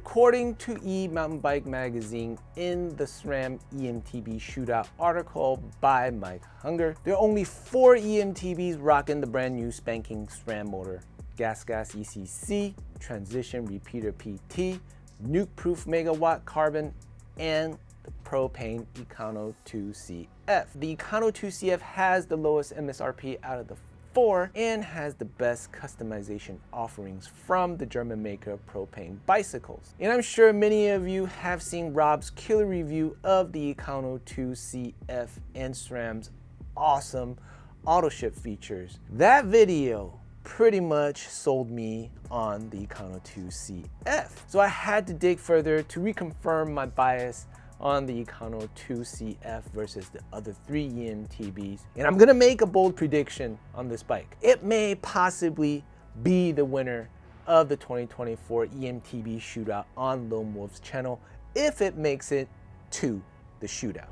According to Mountain Bike Magazine, in the SRAM eMTB shootout article by Mike Hunger, there are only 4 eMTBs rocking the brand new spanking SRAM motor: gas ECC, transition repeater PT, nuke-proof megawatt carbon, and the propane Ekano2 CF. The Ekano2 CF has the lowest MSRP out of the 4 and has the best customization offerings from the German maker Propane Bicycles. And I'm sure many of you have seen Rob's killer review of the Ekano2 CF and SRAM's awesome auto ship features. That video pretty much sold me on the Ekano2 CF. So I had to dig further to reconfirm my bias on the Ekano2 CF versus the other 3 eMTBs. And I'm gonna make a bold prediction on this bike. It may possibly be the winner of the 2024 eMTB shootout on Lone Wolf's channel if it makes it to the shootout.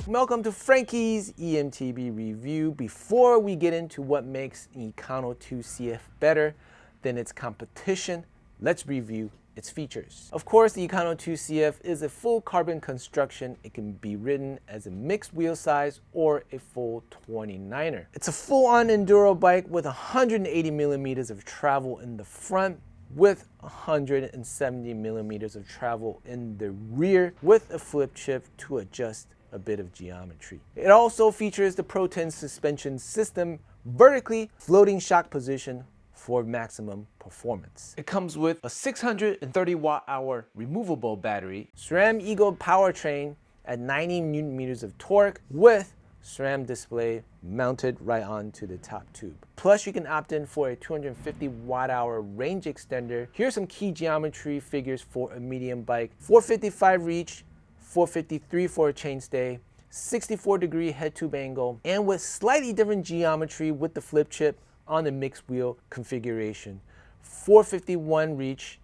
Welcome to Frankie's eMTB review. Before we get into what makes the Ekano2 CF better than its competition, let's review its features. Of course, the Ekano2 CF is a full carbon construction. It can be ridden as a mixed wheel size or a full 29er. It's a full-on enduro bike with 180 millimeters of travel in the front, with 170 millimeters of travel in the rear, with a flip chip to adjust a bit of geometry. It also features the Pro 10 suspension system, vertically floating shock position for maximum performance. It comes with a 630 watt-hour removable battery, SRAM Eagle powertrain at 90 newton meters of torque, with SRAM display mounted right onto the top tube. Plus, you can opt in for a 250 watt-hour range extender. Here's some key geometry figures for a medium bike: 455 reach, 453 for a chainstay, 64-degree head tube angle, and with slightly different geometry with the flip chip on the mixed wheel configuration: 451 reach,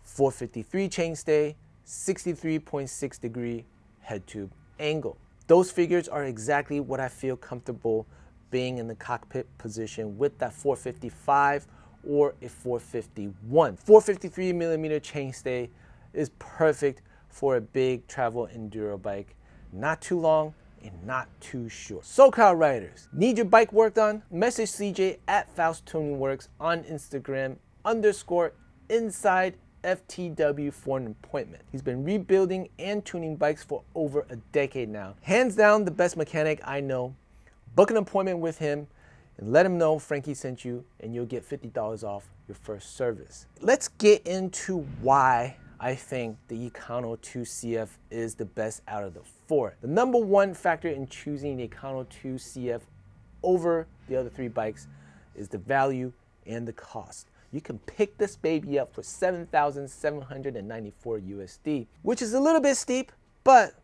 453 chainstay, 63.6 degree head tube angle. Those figures are exactly what I feel comfortable being in the cockpit position with that 455 or a 451. 453 millimeter chainstay is perfect for a big travel enduro bike. Not too long and not too short. SoCal riders, need your bike worked on? Message CJ at Faust Tuning Works on Instagram _inside FTW for an appointment. He's been rebuilding and tuning bikes for over a decade now. Hands down the best mechanic I know. Book an appointment with him and let him know Frankie sent you, and you'll get $50 off your first service. Let's get into why I think the Ekano2 CF is the best out of the 4. The number one factor in choosing the Ekano2 CF over the other 3 bikes is the value and the cost. You can pick this baby up for $7,794 USD, which is a little bit steep, but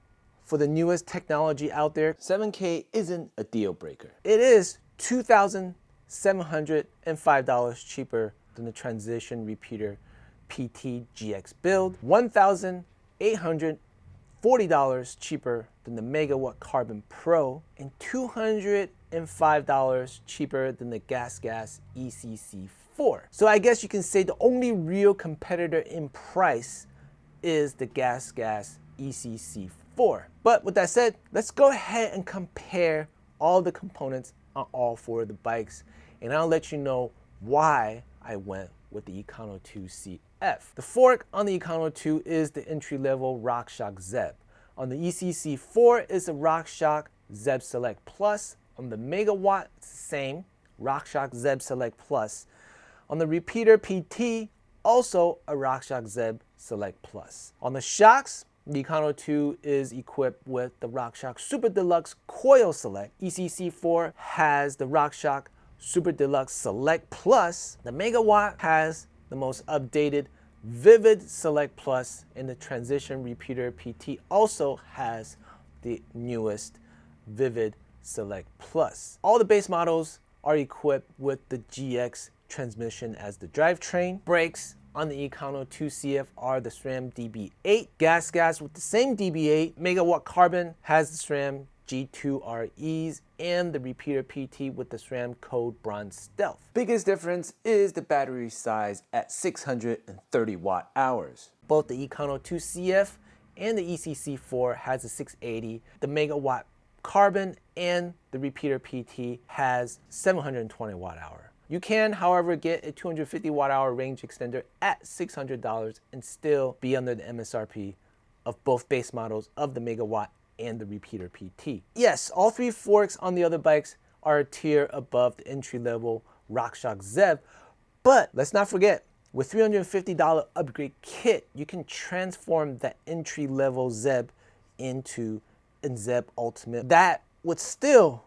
for the newest technology out there, $7K isn't a deal breaker. It is $2,705 cheaper than the transition repeater PT GX build, $1,840 cheaper than the Megawatt Carbon Pro, and $205 cheaper than the gas ECC4. So I guess you can say the only real competitor in price is the gas ECC4. But with that said, let's go ahead and compare all the components on all 4 of the bikes, and I'll let you know why I went with the Ekano2 CF. The fork on the Ekano2 is the entry-level RockShox Zeb. On the ECC4 is the RockShox Zeb Select Plus. On the Megawatt, it's the same, RockShox Zeb Select Plus. On the repeater PT, also a RockShox Zeb Select Plus. On the shocks, the Ekano2 is equipped with the RockShox Super Deluxe Coil Select. ECC4 has the RockShox Super Deluxe Select Plus. The Megawatt has the most updated Vivid Select Plus, and the transition repeater PT also has the newest Vivid Select Plus. All the base models are equipped with the GX transmission as the drivetrain. Brakes on the Ekano2 CF are the SRAM DB8. Gas with the same DB8. Megawatt Carbon has the SRAM G2REs and the repeater PT with the SRAM Code Bronze Stealth. Biggest difference is the battery size at 630 watt hours. Both the Ekano2 CF and the ECC4 has a 680. The megawatt carbon and the repeater PT has 720 watt hour. You can, however, get a 250 watt hour range extender at $600 and still be under the MSRP of both base models of the megawatt and the repeater PT. Yes, all three forks on the other bikes are a tier above the entry-level RockShox ZEV, but let's not forget, with $350 upgrade kit, you can transform that entry-level ZEV into a ZEV Ultimate. That would still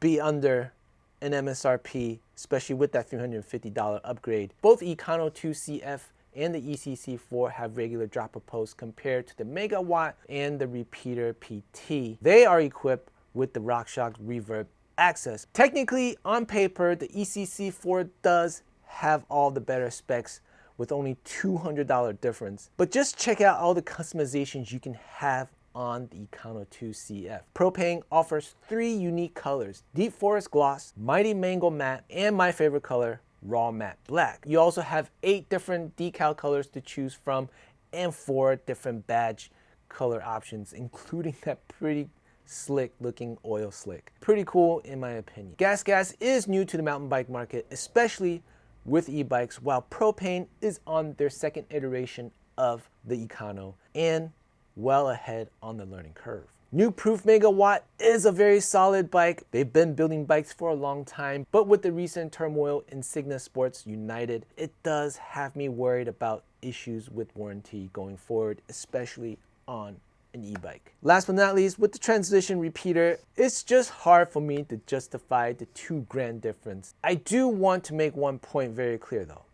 be under an MSRP, especially with that $350 upgrade. Both Ekano2 CF and the ECC4 have regular dropper posts compared to the megawatt and the repeater PT. They are equipped with the RockShox Reverb Access. Technically, on paper, the ECC4 does have all the better specs with only $200 difference. But just check out all the customizations you can have on the Ekano2 CF. Propane offers 3 unique colors: Deep Forest Gloss, Mighty Mango Matte, and my favorite color, Raw Matte Black. You also have 8 different decal colors to choose from and 4 different badge color options, including that pretty slick looking oil slick. Pretty cool in my opinion. Gas is new to the mountain bike market, especially with e-bikes, while Propane is on their second iteration of the Ekano and well ahead on the learning curve. New Proof Megawatt is a very solid bike. They've been building bikes for a long time, but with the recent turmoil in Signa Sports United, it does have me worried about issues with warranty going forward, especially on an e-bike. Last but not least, with the transmission repeater, it's just hard for me to justify the $2,000 difference. I do want to make one point very clear though.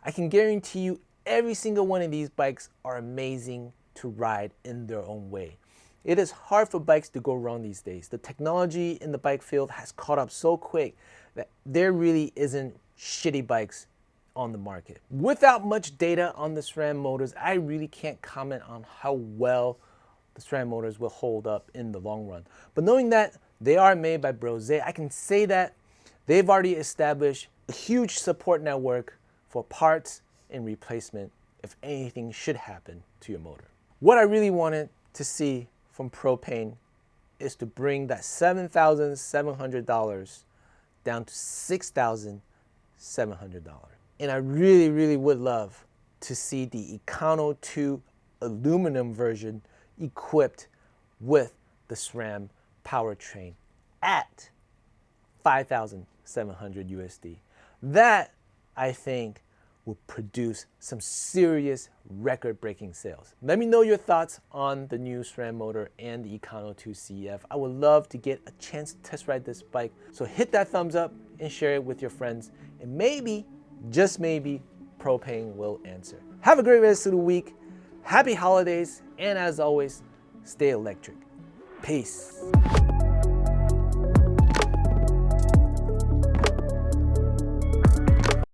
I can guarantee you every single one of these bikes are amazing to ride in their own way. It is hard for bikes to go wrong these days. The technology in the bike field has caught up so quick that there really isn't shitty bikes on the market. Without much data on the SRAM motors, I really can't comment on how well the SRAM motors will hold up in the long run. But knowing that they are made by Brose, I can say that they've already established a huge support network for parts and replacement if anything should happen to your motor. What I really wanted to see from Propane is to bring that $7,700 down to $6,700. And I really would love to see the Ekano2 aluminum version equipped with the SRAM powertrain at $5,700 USD. That, I think, will produce some serious record-breaking sales. Let me know your thoughts on the new SRAM motor and the Ekano2 CF. I would love to get a chance to test ride this bike. So hit that thumbs up and share it with your friends. And maybe, just maybe, Propane will answer. Have a great rest of the week. Happy holidays. And as always, stay electric. Peace.